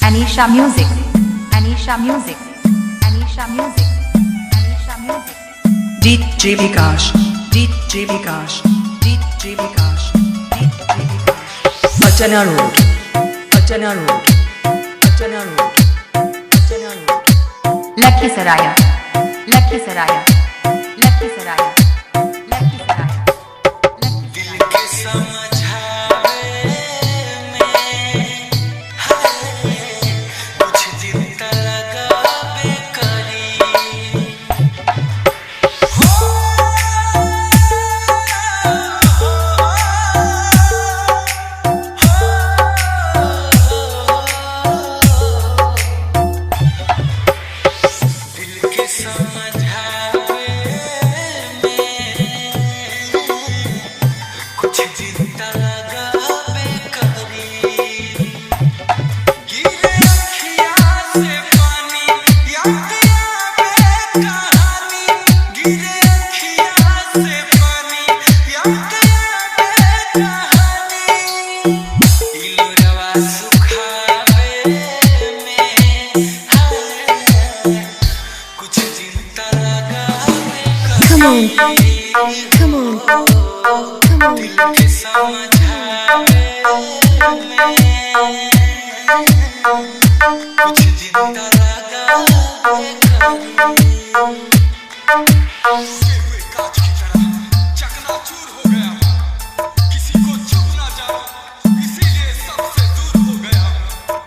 Anisha Music, Anisha Music, Anisha Music, Anisha Music. DJ Vikash, DJ Vikash, DJ Vikash, DJ Vikash. Pachana Road, Pachana Road, Pachana Road, Pachana Road. Lakhisaraya, Lakhisaraya, Lakhisaraya, Lakhisaraya. दिल के समझावे में कुछ दिन त लगावे करी दिल के समझावे कुछ दिन त लगावे करी गिरे अखियाँ से पानी याद आवे कहानी गिरे अखियाँ से पानी याद आवे कहानी इलोरवा सुखावे में कुछ दिन त लगावे करी Come on, come on. दिल के समझावे में कुछ दिन त लगावे करी कांच की तरह चकनाचूर हो गया हूं किसी को चुप ना जाऊं इसीलिए सबसे दूर हो गया हूं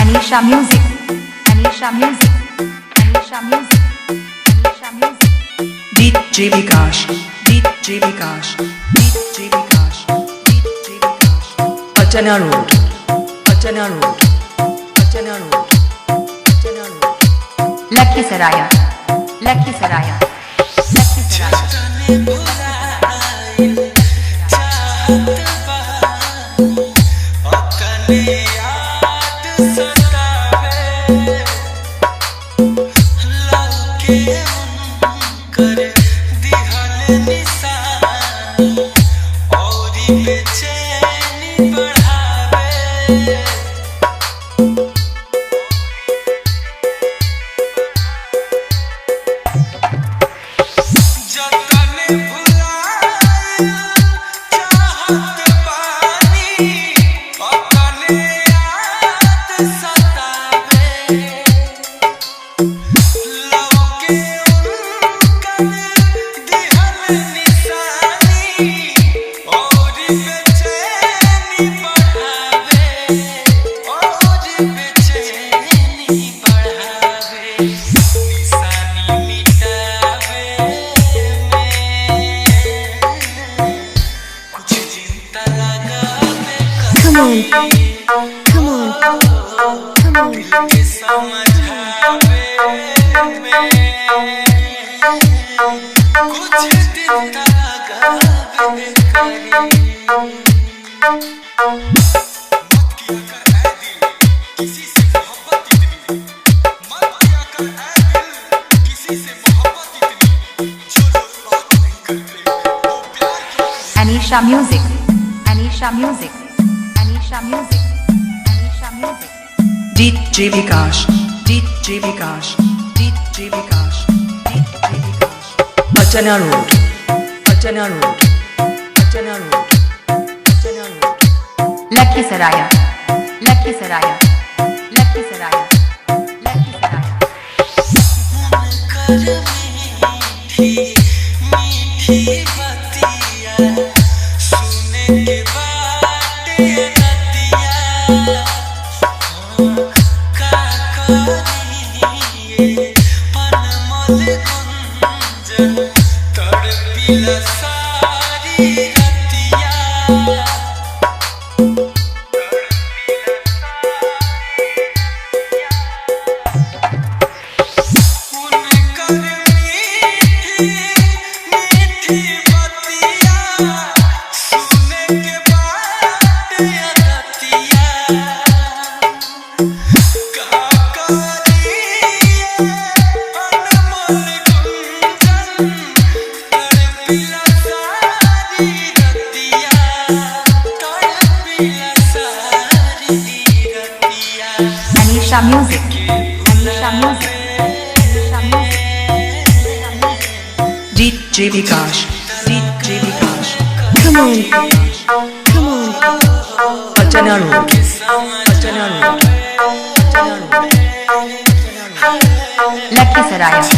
Anisha Music, Anisha Music, Anisha Music, Anisha Music. DJ Vikash, DJ Vikash, DJ Vikash, DJ Vikash. Pachana Road, Pachana Road, Pachana Road, Pachana Road. Lakhisaraya, Lakhisaraya, Lakhisaraya. तने भुलाइल चाहत बा अपने याद सतावे लौके उनकर दिहल निशानी औरी बेचैनी बढ़ावे जतने भुलाइल चाहत बानी अपने याद सतावे लौके उनकर दिहल निशानी औरी बेचैनी बढ़ावे औरी बेचैनी बढ़ावे निशानी मिटावे में कुछ दिन त लगावे Come on, करी come on, come on. दिल के समझावे में कुछ दिन त लगावे करी मत किया कर ऐ दिल किसी से मोहब्बत इतनी मत किया कर ऐ दिल किसी से मोहब्बत इतनी जो लोग बात नहीं करते वो प्यार क्यों Anisha Music, Anisha Music, Anisha Music, Anisha Music. DJ Vikash, DJ Vikash, DJ Vikash, DJ Vikash. Pachana Road, Pachana Road, Pachana Road, Pachana Road. Lakhisaraya, Lakhisaraya, Lakhisaraya, Lakhisaraya. कर मीठी मीठी बतिया सुने के बाटे रतिया का करिए पनमल गुंजन तड़पिला सारी रतिया उनकर Anisha Music. Anisha Music. Anisha Music. DJ Vikash, DJ Vikash, Come on. Come on. Archana Road, Archana Road, Archana Road, Archana Road. Lakhisaraya.